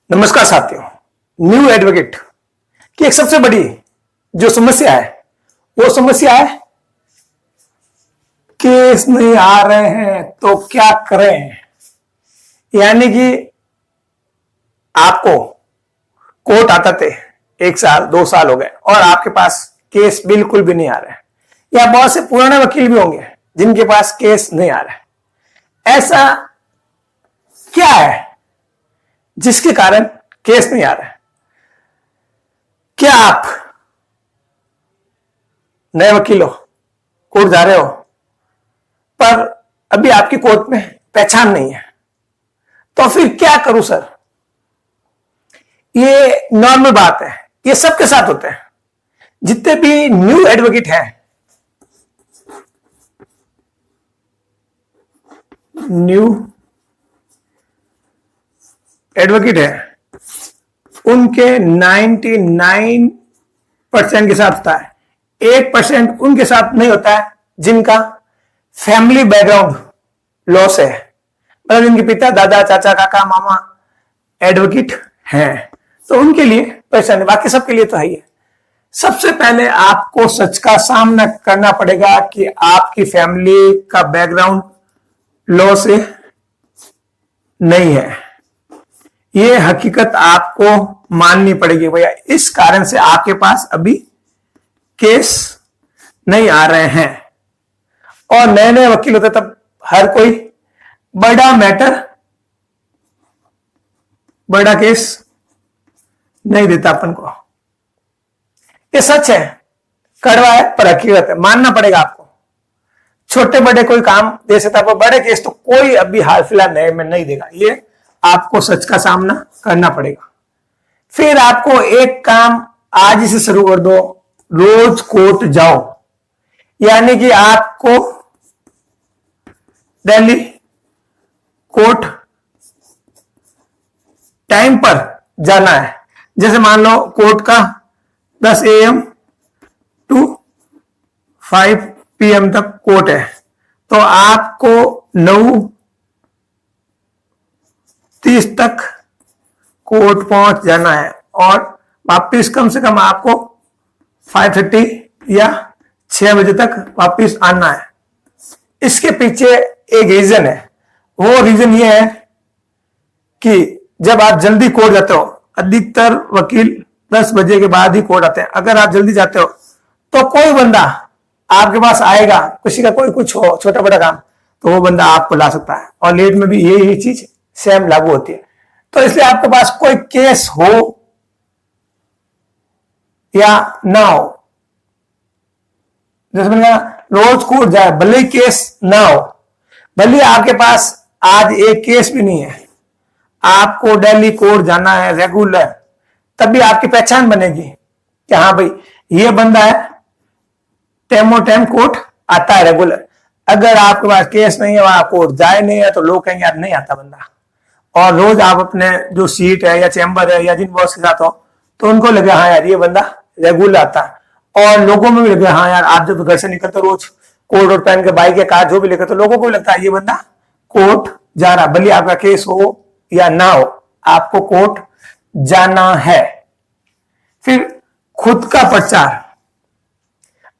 नमस्कार साथियों। New advocate की एक सबसे बड़ी जो समस्या है वो समस्या है केस नहीं आ रहे हैं तो क्या करें। यानी कि आपको कोर्ट आते थे 1 साल 2 साल हो गए और आपके पास केस बिल्कुल भी नहीं आ रहे हैं, या बहुत से पुराने वकील भी होंगे जिनके पास केस नहीं आ रहा है। ऐसा क्या है जिसके कारण केस नहीं आ रहा है? क्या आप नए वकील हो, कोर्ट जा रहे हो, पर अभी आपकी कोर्ट में पहचान नहीं है, तो फिर क्या करूं सर? ये नॉर्मल बात है, ये सबके साथ होते हैं। जितने भी न्यू एडवोकेट हैं, न्यू एडवोकेट है, उनके 99% के साथ होता है। 1% उनके साथ नहीं होता है जिनका फैमिली बैकग्राउंड लॉस है, मतलब जिनके पिता दादा चाचा काका मामा एडवोकेट हैं, तो उनके लिए परेशानी। बाकी सबके लिए तो है ही है। सबसे पहले आपको सच का सामना करना पड़ेगा कि आपकी फैमिली का बैकग्राउंड लॉस नहीं है। ये हकीकत आपको माननी पड़ेगी भैया। इस कारण से आपके पास अभी केस नहीं आ रहे हैं। और नए नए वकील होते तब हर कोई बड़ा मैटर, बड़ा केस नहीं देता अपन को। ये सच है, कड़वा है, पर हकीकत है, मानना पड़ेगा आपको। छोटे बड़े कोई काम दे सकता है, पर बड़े केस तो कोई अभी हाल फिलहाल नए में नहीं देगा। ये आपको सच का सामना करना पड़ेगा। फिर आपको एक काम आज ही से शुरू कर दो, रोज कोर्ट जाओ। यानी कि आपको दिल्ली कोर्ट टाइम पर जाना है। जैसे मान लो कोर्ट का 10 AM टू 5 PM तक कोर्ट है, तो आपको 9:30 तक कोर्ट पहुंच जाना है और वापस कम से कम आपको 5:30 या 6 बजे तक वापस आना है। इसके पीछे एक रीजन है। वो रीजन ये है कि जब आप जल्दी कोर्ट जाते हो, अधिकतर वकील 10 बजे के बाद ही कोर्ट आते हैं। अगर आप जल्दी जाते हो तो कोई बंदा आपके पास आएगा, किसी का कोई कुछ हो छोटा बड़ा काम, तो वो बंदा आपको ला सकता है। और लेट में भी यही चीज सेम लागू होती है। तो इसलिए आपके पास कोई केस हो या ना हो, जैसे मैंने कहा रोज कोर्ट जाए, भले ही केस ना हो, भले आपके पास आज एक केस भी नहीं है, आपको दिल्ली कोर्ट जाना है रेगुलर, तभी आपकी पहचान बनेगी कि हाँ भाई ये बंदा है, टाइमो टाइम कोर्ट आता है रेगुलर। अगर आपके पास केस नहीं है, वहां कोर्ट जाए नहीं है, तो लोग कहेंगे यार नहीं आता बंदा। और रोज आप अपने जो सीट है या चैम्बर है या जिन बॉस के साथ हो, तो उनको लगे हाँ यार ये बंदा रेगुलर आता है। और लोगों में भी लगे हाँ यार आप जब घर से निकलते रोज कोट और पहन के, बाइक या कार जो भी लेकर, तो लोगों को भी लगता है ये बंदा कोर्ट जा रहा। भले आपका केस हो या ना हो, आपको कोर्ट जाना है। फिर खुद का प्रचार।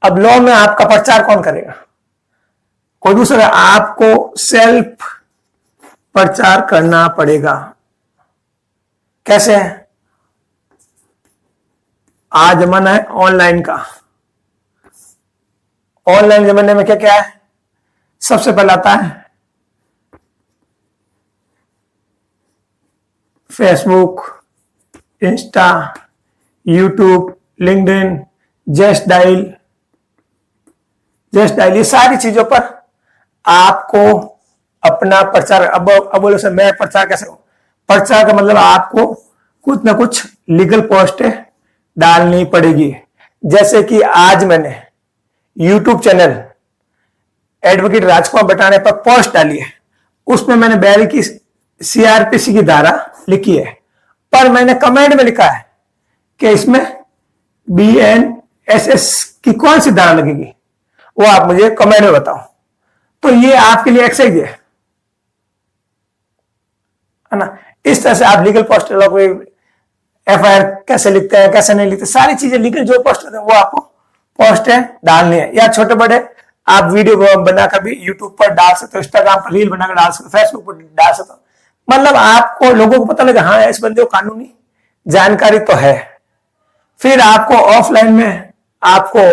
अब लॉ में आपका प्रचार कौन करेगा? कोई दूसरा। आपको सेल्फ प्रचार करना पड़ेगा। कैसे? आज जमाना है ऑनलाइन का। ऑनलाइन जमाने में क्या क्या है? सबसे पहले आता है Facebook, Insta, YouTube, LinkedIn, just dial, ये सारी चीजों पर आपको अपना प्रचार। अब बोलो सर मैं प्रचार कैसे करूं? प्रचार का मतलब आपको कुछ ना कुछ लीगल पोस्ट डालनी पड़ेगी। जैसे कि आज मैंने यूट्यूब चैनल एडवोकेट राजकुमार बटाने पर पोस्ट डाली है। उसमें मैंने बैल की CRPC की धारा लिखी है, पर मैंने कमेंट में लिखा है कि इसमें BNSS की कौन सी धारा लगेगी, वो आप मुझे कमेंट में बताओ। तो ये आपके लिए एक्सरसाइज है ना। इस तरह से आप लीगल पोस्टर लॉ को FIR कैसे लिखते हैं, कैसे नहीं लिखते, सारी चीजें लीगल जो पोस्ट होते हैं वो आपको पोस्ट है डालनी है। या छोटे बड़े आप वीडियो बनाकर भी यूट्यूब पर डाल सकते हो, इंस्टाग्राम पर रील बनाकर डाल सकते हो, फेसबुक पर डाल सकते हो। मतलब आपको लोगों को पता लगे हाँ इस बंदे को कानूनी जानकारी तो है। फिर आपको ऑफलाइन में आपको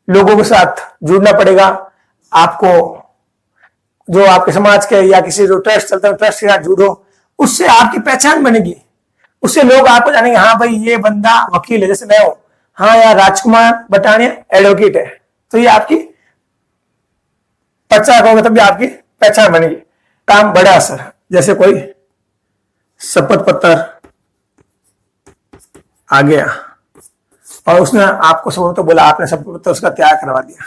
लोगों के साथ जुड़ना पड़ेगा। आपको जो आपके समाज के या किसी जो ट्रस्ट चलता है ट्रस्ट के साथ जुड़ो, उससे आपकी पहचान बनेगी, उससे लोग आपको जानेंगे हाँ भाई ये बंदा वकील है, जैसे मैं हूं, हाँ यार राजकुमार बटानिया एडवोकेट है, तो ये आपकी प्रचार करोगे तब भी आपकी पहचान बनेगी। काम बड़ा असर, जैसे कोई शपथ पत्र आ गया और उसने आपको सब तो बोला, आपने शपथ पत्र उसका त्याग करवा दिया,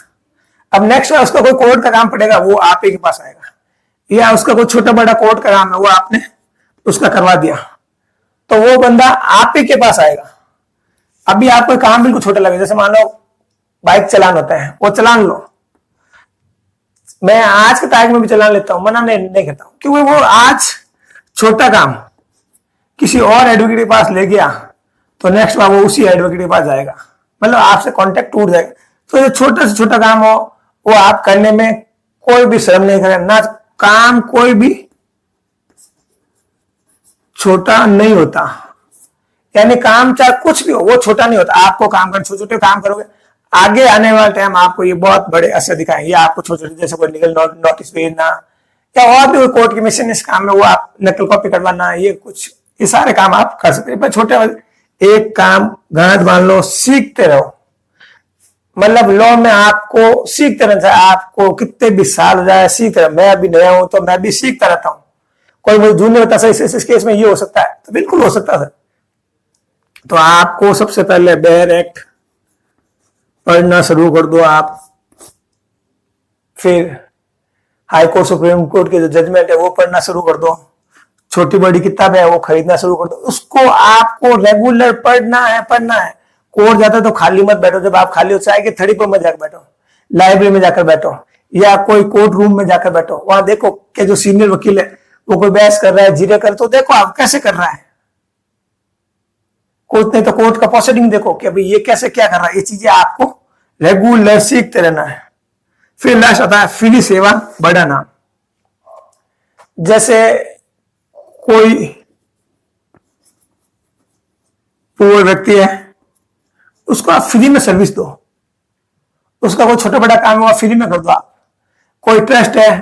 अब नेक्स्ट उसका कोई कोर्ट का काम पड़ेगा वो आप ही के पास आएगा, या उसका कोई छोटा बड़ा कोर्ट का काम है वो आपने उसका करवा दिया तो वो बंदा आप ही के पास आएगा। अभी आपको काम बिल्कुल छोटा लगे, जैसे मान लो बाइक चलान होता है, वो चलान लो, मैं आज के तारीख में भी चलान लेता हूं, मना नहीं करता हूं, क्योंकि वो आज छोटा काम किसी और एडवोकेट के पास ले गया तो नेक्स्ट बार वो उसी एडवोकेट के पास जाएगा, मतलब आपसे कांटेक्ट टूट जाएगा। तो जो छोटा से छोटा काम हो वो आप करने में कोई भी शर्म नहीं करें, ना काम कोई भी छोटा नहीं होता, यानी काम चाहे कुछ भी हो वो छोटा नहीं होता। आपको काम करना, छोटे छोटे काम करोगे आगे आने वाले टाइम आपको ये बहुत बड़े असर दिखाएंगे। या आपको छोटे छोटे जैसे कोई लीगल नोटिस भेजना या और भी कोर्ट की मिशन इस काम में वो आप नकल कॉपी करवाना, ये सारे काम आप कर सकते हैं। छोटे एक काम गांठ बांध लो, सीखते रहो, मतलब लॉ में आपको सीखते रहना चाहिए, आपको कितने भी साल हो जाए सीखते रहो। मैं अभी नया हूं तो मैं भी सीखता रहता हूं, कोई मुझे जूनियर बता सर इस केस में ये हो सकता है, तो बिल्कुल हो सकता है। तो आपको सबसे पहले बेयर एक्ट पढ़ना शुरू कर दो आप, फिर हाई कोर्ट सुप्रीम कोर्ट के जो जजमेंट है वो पढ़ना शुरू कर दो, छोटी बड़ी किताबें है वो खरीदना शुरू कर दो, उसको आपको रेगुलर पढ़ना है। कोर्ट जाता तो खाली मत बैठो, जब आप खाली हो चाहे कि थड़ी पर मत जाकर बैठो, लाइब्रेरी में जाकर बैठो या कोई कोर्ट रूम में जाकर बैठो, वहां देखो कि जो सीनियर वकील है वो कोई बहस कर रहा है, जीरे कर, तो देखो आप कैसे कर रहा है, कोर्ट नहीं तो कोर्ट का प्रोसीडिंग देखो कि अभी ये कैसे क्या कर रहा है, ये चीजें आपको रेगुलर सीखते रहना है। फिर लास्ट आता है फ्री सेवा बड़ा नाम। जैसे कोई पुअर व्यक्ति है उसको आप फ्री में सर्विस दो, उसका कोई छोटा बड़ा काम है वो फ्री में कर दो आप। कोई ट्रस्ट है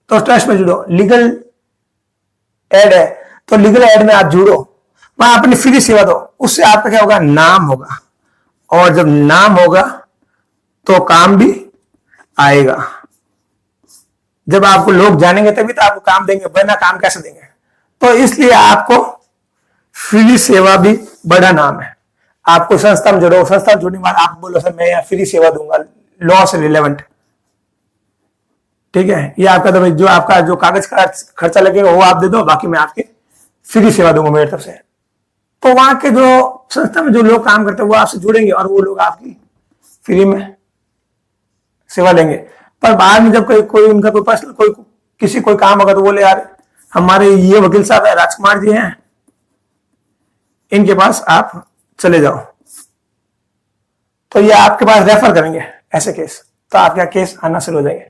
तो ट्रस्ट में जुड़ो, लीगल एड है तो लीगल एड में आप जुड़ो, वहां अपनी फ्री सेवा दो, उससे आपका क्या होगा, नाम होगा, और जब नाम होगा तो काम भी आएगा। जब आपको लोग जानेंगे तभी तो आपको काम देंगे, वरना काम कैसे देंगे। तो इसलिए आपको फ्री सेवा भी बड़ा नाम है। आपको संस्था में जुड़ो, संस्था में जुड़ने के बाद आप बोलो सर मैं यहाँ फ्री सेवा दूंगा लॉ से रिलेवेंट, ठीक है, ये आपका तो जो आपका जो कागज का खर्चा लगेगा वो आप दे दो, बाकी मैं आपकी फ्री सेवा दूंगा मेरी तरफ से। तो वहां के जो संस्था में जो लोग काम करते हैं वो आपसे जुड़ेंगे और वो लोग आपकी फ्री में सेवा लेंगे। पर बाद में जब कोई उनका कोई पर्सनल कोई काम होगा तो बोले यार हमारे ये वकील साहब है राजकुमार जी हैं, इनके पास आप चले जाओ, तो ये आपके पास रेफर करेंगे ऐसे केस, तो आपका केस आना शुरू हो जाएंगे।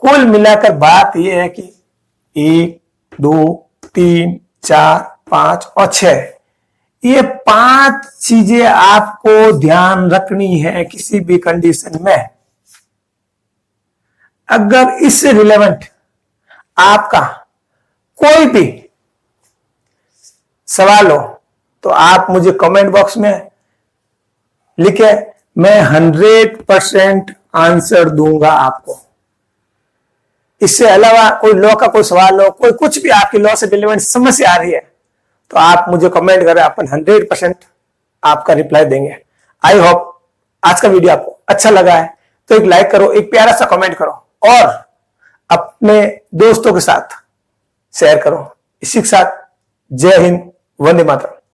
कुल मिलाकर बात यह है कि 1, 2, 3, 4, 5 और 6, ये 5 चीजें आपको ध्यान रखनी है किसी भी कंडीशन में। अगर इससे रिलेवेंट आपका कोई भी सवाल हो तो आप मुझे कमेंट बॉक्स में लिखे, मैं 100% आंसर दूंगा आपको। इससे अलावा कोई लॉ का कोई सवाल हो, कोई कुछ भी आपकी लॉ से रिलेवेंट समस्या आ रही है तो आप मुझे कमेंट करें, अपन 100% आपका रिप्लाई देंगे। आई होप आज का वीडियो आपको अच्छा लगा है तो एक लाइक करो, एक प्यारा सा कमेंट करो और अपने दोस्तों के साथ शेयर करो। इसी के साथ जय हिंद, वंदे मातरम।